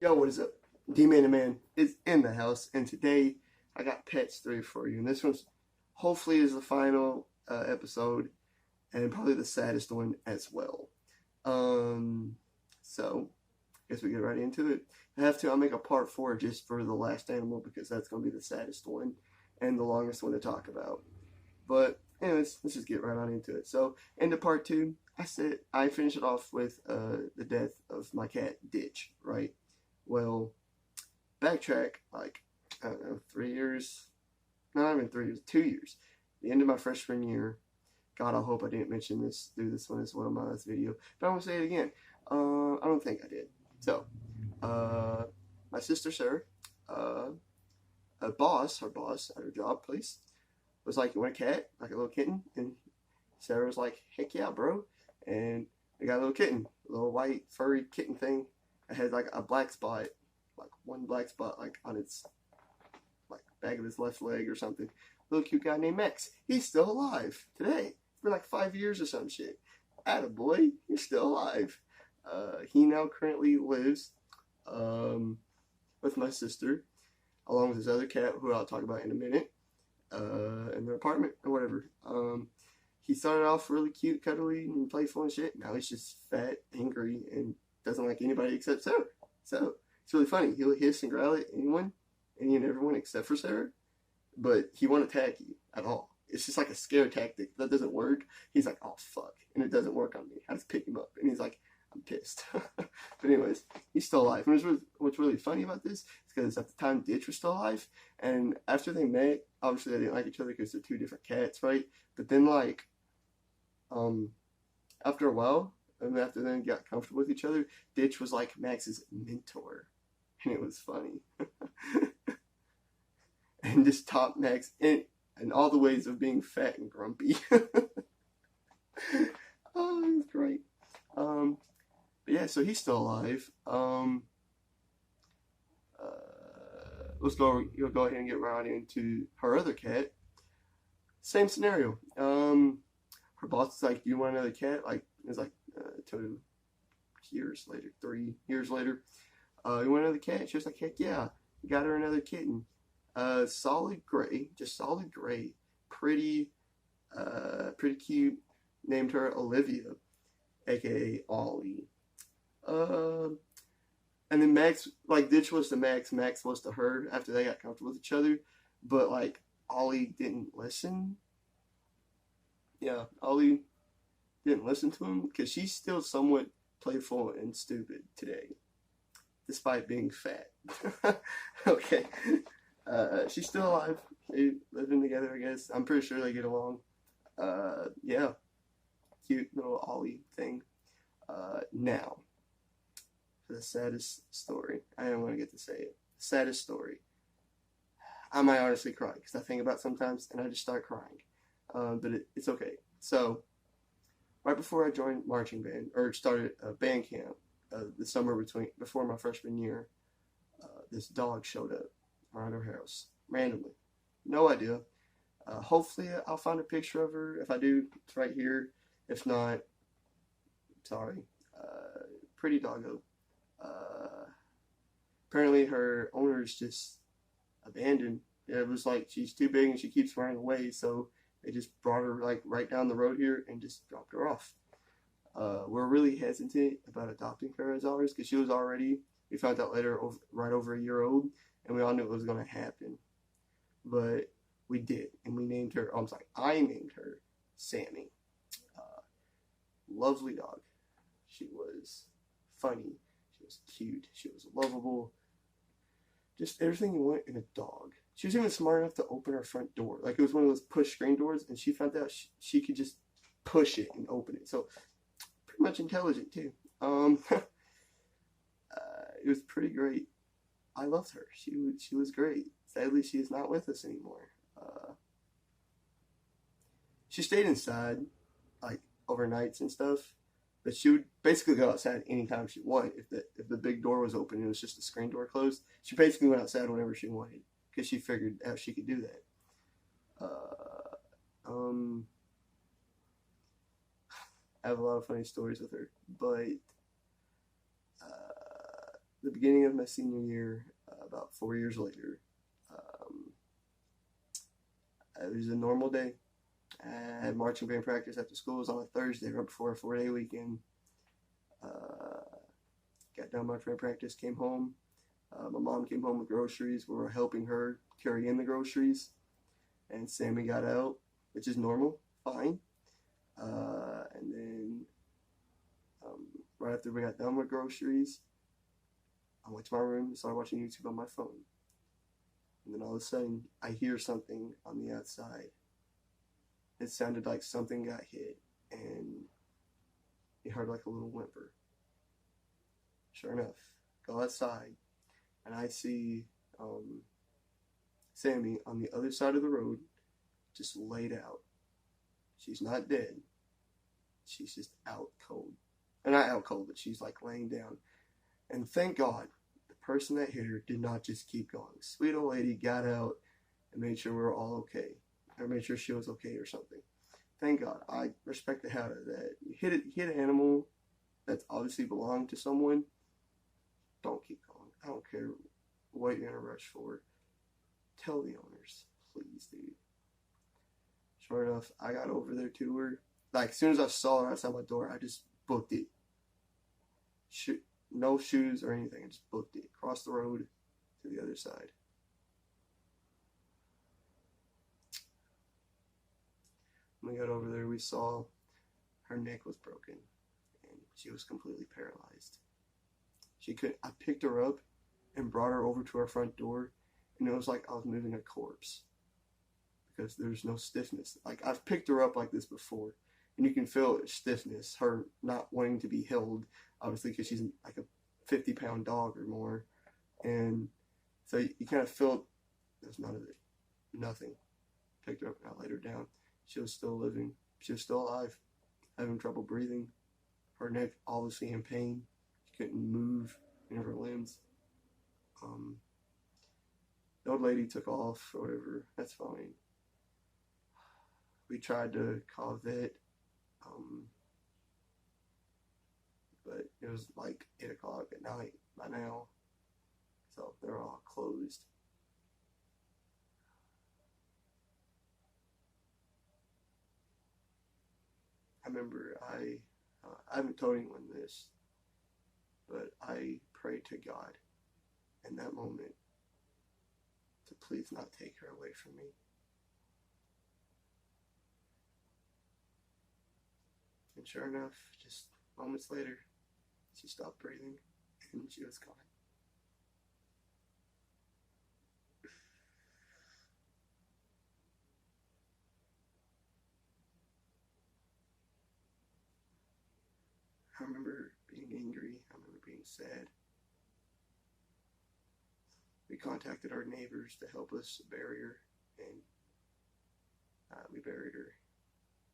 Yo, what is up? D-Man the Man is in the house, and today I got Pets 3 for you. And this one's hopefully is the final episode, and probably the saddest one as well. So I guess we get right into it. I'll make a part 4 just for the last animal because that's going to be the saddest one and the longest one to talk about. But anyways, let's just get right on into it. So into part 2, I finished it off with the death of my cat Ditch, right? Well, backtrack like, I don't know, 3 years, not even 3 years, 2 years. The end of my freshman year. God, I hope I didn't mention this, do this one as well in my last video. But I'm going to say it again. I don't think I did. So, my sister Sarah, her boss at her job place, was like, you want a cat? Like a little kitten? And Sarah was like, heck yeah, bro. And I got a little kitten, a little white furry kitten thing. It had like a black spot, like one black spot, like on its like back of his left leg or something. Little cute guy named Max. He's still alive today. For like 5 years or some shit. Attaboy, he's still alive. He now currently lives with my sister, along with his other cat, who I'll talk about in a minute, in their apartment or whatever. He started off really cute, cuddly, and playful and shit. Now he's just fat, angry, and doesn't like anybody except Sarah. So it's really funny. He'll hiss and growl at anyone, any and everyone except for Sarah, but he won't attack you at all. It's just like a scare tactic that doesn't work. He's like, oh fuck, and it doesn't work on me. I just pick him up, and he's like, I'm pissed. But anyways, he's still alive. And what's really funny about this is because at the time Ditch was still alive, and after they met, obviously they didn't like each other because they're two different cats, right? But then like, after a while, and after they got comfortable with each other, Ditch was like Max's mentor, and it was funny, and just taught Max in all the ways of being fat and grumpy. Oh, it was great. But yeah, so he's still alive. You'll go ahead and get right into her other cat. Same scenario. Her boss is like, "Do you want another cat?" Like it's like 2 years later, 3 years later. You want another cat? She was like, "Heck yeah!" Got her another kitten. Solid gray, just solid gray, pretty cute. Named her Olivia, aka Ollie. And then Max, like Ditch was to Max, Max was to her after they got comfortable with each other. But like Ollie didn't listen. Yeah, Ollie didn't listen to him because she's still somewhat playful and stupid today, despite being fat. Okay. She's still alive. They living together, I guess. I'm pretty sure they get along. Yeah. Cute little Ollie thing. Now, for the saddest story. I don't want to get to say it. Saddest story. I might honestly cry because I think about it sometimes and I just start crying. But it's okay. So, right before I joined marching band, or started band camp, the summer before my freshman year, this dog showed up around her house randomly. No idea. Hopefully I'll find a picture of her. If I do, it's right here. If not, sorry. Pretty doggo. Apparently her owner's just abandoned. It was like she's too big and she keeps running away, so they just brought her like right down the road here and just dropped her off. We're really hesitant about adopting her as ours because she was already, we found out later, right over a year old, and we all knew it was going to happen. But we did, and we named her, I named her Sammy. Lovely dog. She was funny. She was cute. She was lovable. Just everything you want in a dog. She was even smart enough to open her front door. Like it was one of those push screen doors, and she found out she could just push it and open it. So pretty much intelligent too. It was pretty great. I loved her. She was great. Sadly, she is not with us anymore. She stayed inside, like overnights and stuff, but she would basically go outside anytime she wanted. If the big door was open and it was just the screen door closed, she basically went outside whenever she wanted because she figured out she could do that. I have a lot of funny stories with her, but the beginning of my senior year, about 4 years later. It was a normal day. I had marching band practice after school. It was on a Thursday, right before a 4-day weekend. Got done marching band practice, came home. My mom came home with groceries. We were helping her carry in the groceries. And Sammy got out, which is normal, fine. And then right after we got done with groceries, I went to my room and started watching YouTube on my phone. And then all of a sudden, I hear something on the outside. It sounded like something got hit, and you heard like a little whimper. Sure enough, go outside, and I see Sammy on the other side of the road, just laid out. She's not dead. She's just out cold. And not out cold, but she's like laying down. And thank God, the person that hit her did not just keep going. Sweet old lady got out and made sure we were all okay. Or made sure she was okay or something. Thank God. I respect the hell out of that. You hit an animal that's obviously belonged to someone, don't keep going. I don't care what you're in a rush for. Tell the owners, please, dude. Sure enough, I got over there to her. Like, as soon as I saw her outside my door, I just booked it. No shoes or anything. I just booked it. Crossed the road to the other side. When we got over there, we saw her neck was broken and she was completely paralyzed. I picked her up and brought her over to our front door, and it was like I was moving a corpse because there's no stiffness. Like, I've picked her up like this before, and you can feel stiffness, her not wanting to be held, obviously, because she's like a 50-pound dog or more. And so you kind of feel there's none of it, nothing. Picked her up and I laid her down. She was still living. She was still alive, having trouble breathing. Her neck obviously in pain. She couldn't move any of her limbs. The old lady took off or whatever. That's fine. We tried to call a vet, but it was like 8 o'clock at night by now, so they're all closed. I remember I haven't told anyone this, but I prayed to God in that moment to please not take her away from me. And sure enough, just moments later, she stopped breathing and she was gone. I remember being angry. I remember being sad. We contacted our neighbors to help us bury her, and we buried her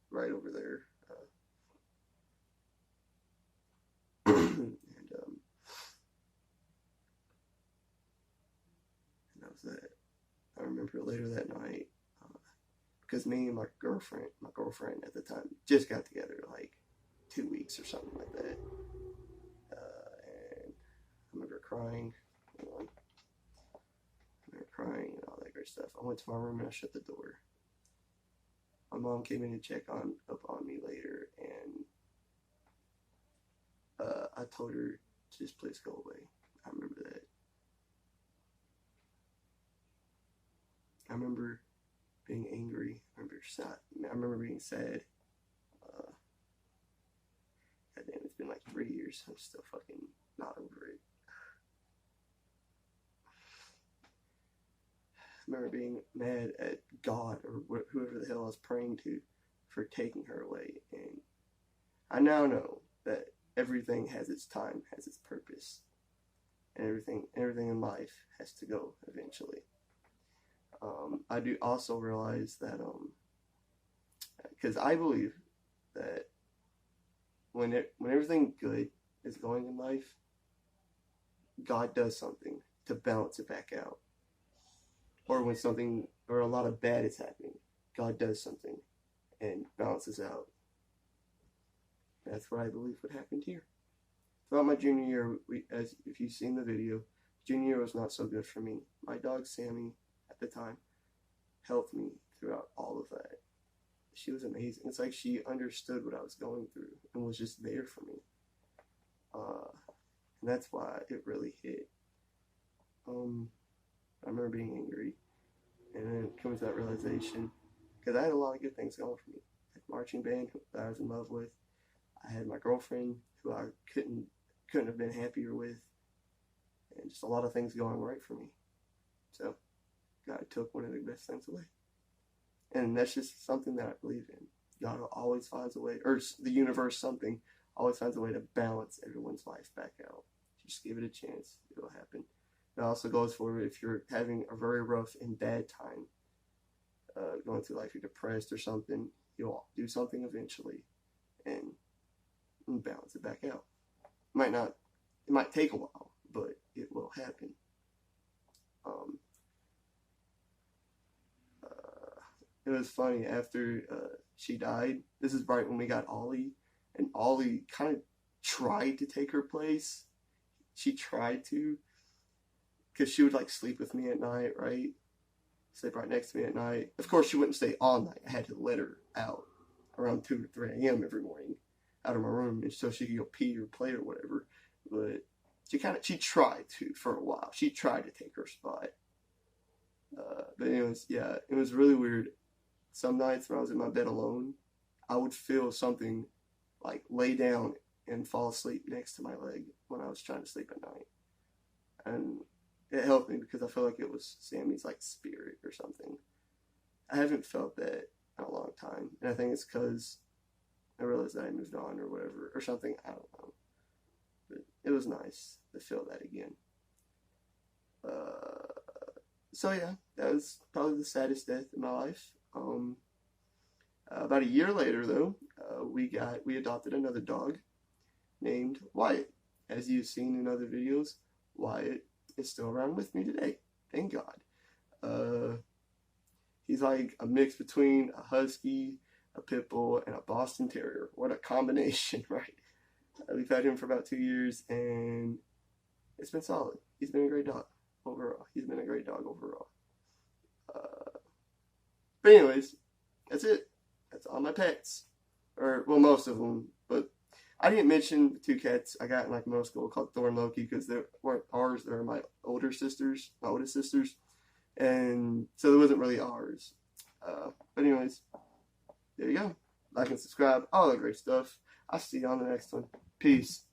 right over there. And that was that. I remember later that night, because me and my girlfriend at the time, just got together like 2 weeks or something like that. And I remember crying. Crying and all that great stuff. I went to my room and I shut the door. My mom came in to check up on me later, and I told her to just please go away. I remember that. I remember being angry. I remember sad. I remember being sad. Goddamn, it's been like 3 years. I'm still fucking not over it. I remember being mad at God or whoever the hell I was praying to for taking her away. And I now know that everything has its time, has its purpose. And everything in life has to go eventually. I do also realize that, because I believe that when everything good is going in life, God does something to balance it back out. Or when something, or a lot of bad is happening, God does something and balances out. That's what I believe would happen here. throughout my junior year, as if you've seen the video, junior year was not so good for me. My dog Sammy, at the time, helped me throughout all of that. She was amazing. It's like she understood what I was going through and was just there for me. And that's why it really hit. I remember being angry and then coming to that realization, because I had a lot of good things going for me. I had marching band that I was in love with. I had my girlfriend who I couldn't have been happier with, and just a lot of things going right for me. So God took one of the best things away. And that's just something that I believe in. God always finds a way, or the universe, something, always finds a way to balance everyone's life back out. Just give it a chance. It'll happen. It also goes for if you're having a very rough and bad time, going through life, you're depressed or something, you'll do something eventually and balance it back out. It might take a while, but it will happen. It was funny, after she died, this is right when we got Ollie, and Ollie kind of tried to take her place. She tried to, because she would like sleep with me at night, right? Sleep right next to me at night. Of course, she wouldn't stay all night. I had to let her out around 2 or 3 a.m. every morning out of my room, and so she could go pee or play or whatever. But she tried to for a while. She tried to take her spot. But anyways, yeah, it was really weird. Some nights when I was in my bed alone, I would feel something like lay down and fall asleep next to my leg when I was trying to sleep at night. And it helped me because I felt like it was Sammy's like spirit or something. I haven't felt that in a long time. And I think it's because I realized that I moved on or whatever, or something, I don't know. But it was nice to feel that again. So yeah, that was probably the saddest death in my life. About a year later, though, we adopted another dog named Wyatt. As you've seen in other videos, Wyatt is still around with me today. Thank God. He's like a mix between a husky, a pit bull, and a Boston Terrier. What a combination, right? We've had him for about 2 years, and it's been solid. He's been a great dog overall. But anyways, that's it. That's all my pets. Or, well, most of them. But I didn't mention the 2 cats I got in like middle school called Thor and Loki, because they weren't ours. They were my oldest sisters. And so it wasn't really ours. But anyways, there you go. Like and subscribe. All that great stuff. I'll see you on the next one. Peace.